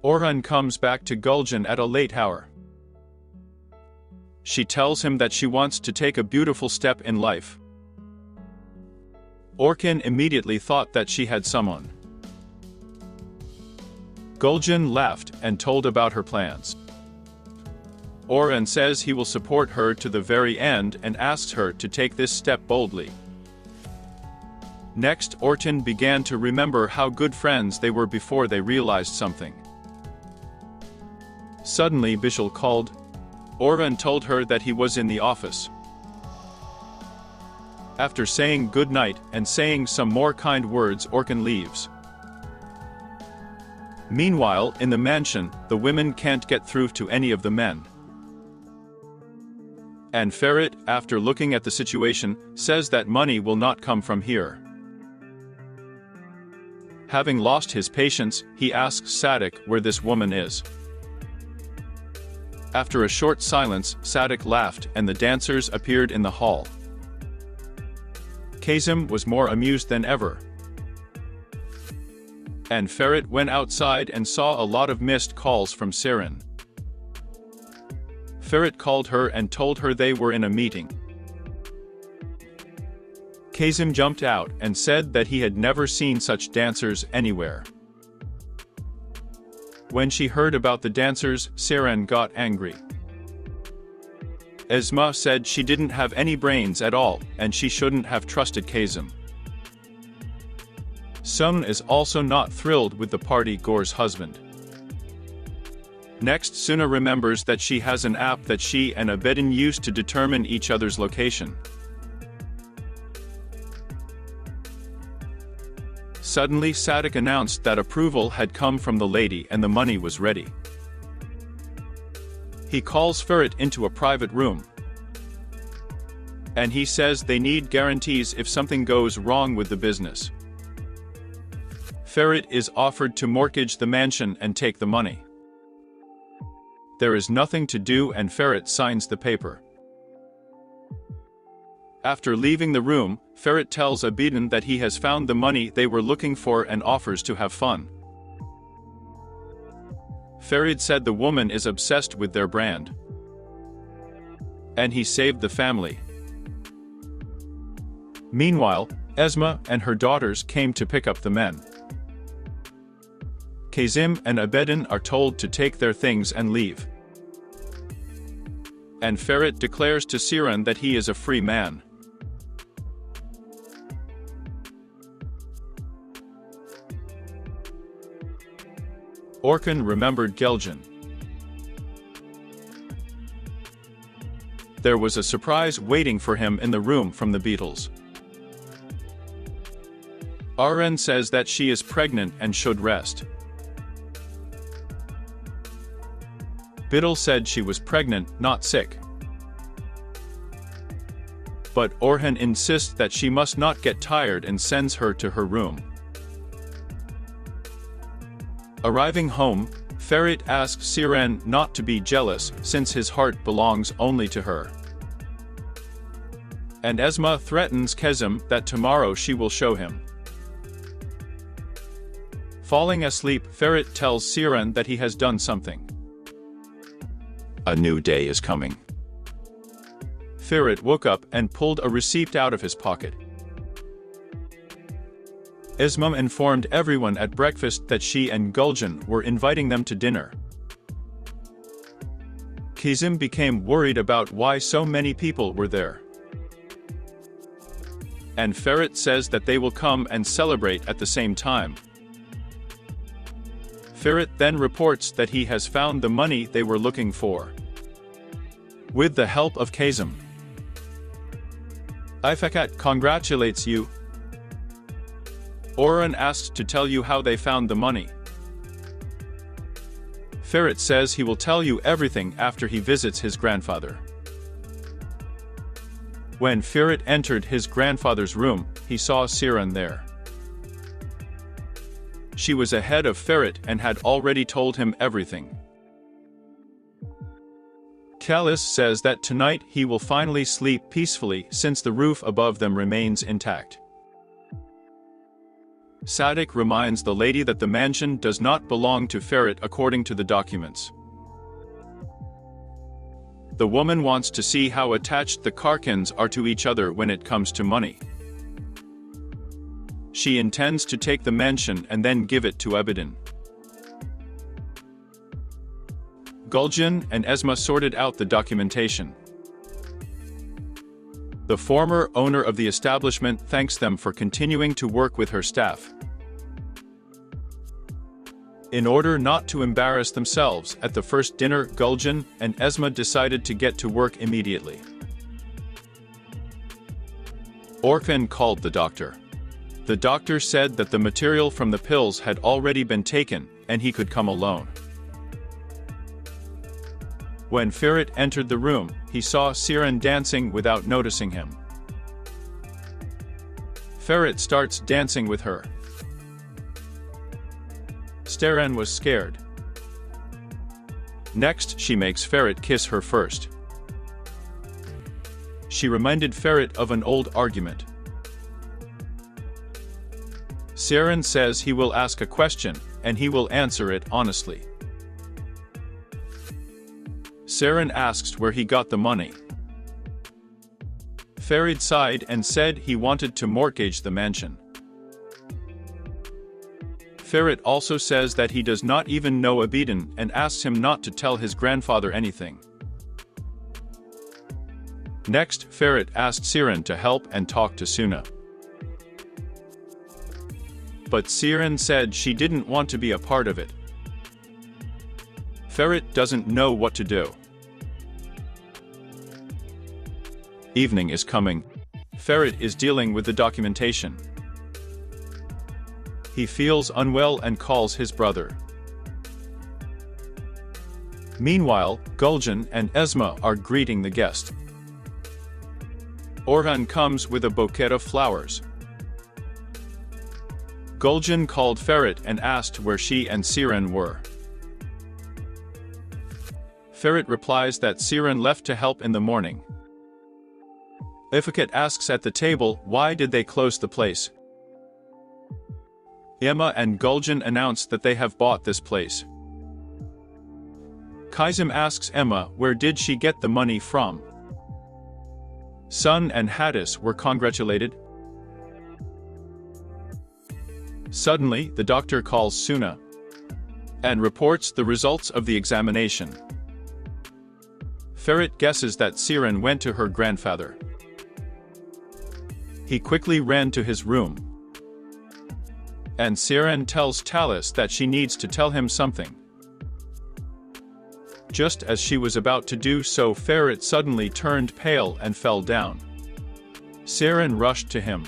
Orhan comes back to Gülcan at a late hour. She tells him that she wants to take a beautiful step in life. Orhan immediately thought that she had someone. Gülcan laughed and told about her plans. Orhan says he will support her to the very end and asks her to take this step boldly. Next, Orhan began to remember how good friends they were before they realized something. Suddenly Bishal called. Orhan told her that he was in the office. After saying good night and saying some more kind words, Orhan leaves. Meanwhile, in the mansion, the women can't get through to any of the men. And Ferit, after looking at the situation, says that money will not come from here. Having lost his patience, he asks Sadık where this woman is. After a short silence, Sadık laughed and the dancers appeared in the hall. Kazım was more amused than ever. And Ferit went outside and saw a lot of missed calls from Serien. Ferit called her and told her they were in a meeting. Kazım jumped out and said that he had never seen such dancers anywhere. When she heard about the dancers, Serien got angry. Esma said she didn't have any brains at all, and she shouldn't have trusted Kazım. Sun is also not thrilled with the party Gore's husband. Next, Suna remembers that she has an app that she and Abedin used to determine each other's location. Suddenly Sadık announced that approval had come from the lady and the money was ready. He calls Ferit into a private room. And he says they need guarantees if something goes wrong with the business. Ferit is offered to mortgage the mansion and take the money. There is nothing to do and Ferit signs the paper. After leaving the room, Ferit tells Abedin that he has found the money they were looking for and offers to have fun. Ferit said the woman is obsessed with their brand. And he saved the family. Meanwhile, Esma and her daughters came to pick up the men. Kazım and Abedin are told to take their things and leave. And Ferit declares to Serien that he is a free man. Orhan remembered Gülcan. There was a surprise waiting for him in the room from the Beatles. Orhan says that she is pregnant and should rest. Biddle said she was pregnant, not sick. But Orhan insists that she must not get tired and sends her to her room. Arriving home, Ferit asks Serien not to be jealous since his heart belongs only to her. And Esma threatens Kazım that tomorrow she will show him. Falling asleep, Ferit tells Serien that he has done something. A new day is coming. Ferit woke up and pulled a receipt out of his pocket. Esma informed everyone at breakfast that she and Gülcan were inviting them to dinner. Kazım became worried about why so many people were there. And Ferit says that they will come and celebrate at the same time. Ferit then reports that he has found the money they were looking for. With the help of Kazım. İfakat congratulates you. Orhan asks to tell you how they found the money. Ferit says he will tell you everything after he visits his grandfather. When Ferit entered his grandfather's room, he saw Serien there. She was ahead of Ferit and had already told him everything. Kalis says that tonight he will finally sleep peacefully since the roof above them remains intact. Sadik reminds the lady that the mansion does not belong to Ferit according to the documents. The woman wants to see how attached the Karkins are to each other when it comes to money. She intends to take the mansion and then give it to Abidin. Gulcan and Esma sorted out the documentation. The former owner of the establishment thanks them for continuing to work with her staff. In order not to embarrass themselves at the first dinner, Gulcan and Esma decided to get to work immediately. Orkan called the doctor. The doctor said that the material from the pills had already been taken, and he could come alone. When Ferit entered the room, he saw Serien dancing without noticing him. Ferit starts dancing with her. Serien was scared. Next, she makes Ferit kiss her first. She reminded Ferit of an old argument. Serien says he will ask a question, and he will answer it honestly. Serien asks where he got the money. Ferit sighed and said he wanted to mortgage the mansion. Ferit also says that he does not even know Abidin and asks him not to tell his grandfather anything. Next, Ferit asked Serien to help and talk to Suna. But Serien said she didn't want to be a part of it. Ferit doesn't know what to do. Evening is coming. Ferit is dealing with the documentation. He feels unwell and calls his brother. Meanwhile, Gulcan and Esma are greeting the guest. Orhan comes with a bouquet of flowers. Gulcan called Ferit and asked where she and Serien were. Ferit replies that Serien left to help in the morning. Ifrit asks at the table why did they close the place. Emma and Gulcan announce that they have bought this place. Kazım asks Emma where did she get the money from. Sun and Hadis were congratulated. Suddenly, the doctor calls Suna and reports the results of the examination. Ferit guesses that Serien went to her grandfather. He quickly ran to his room. And Serien tells Talis that she needs to tell him something. Just as she was about to do so, Ferit suddenly turned pale and fell down. Serien rushed to him.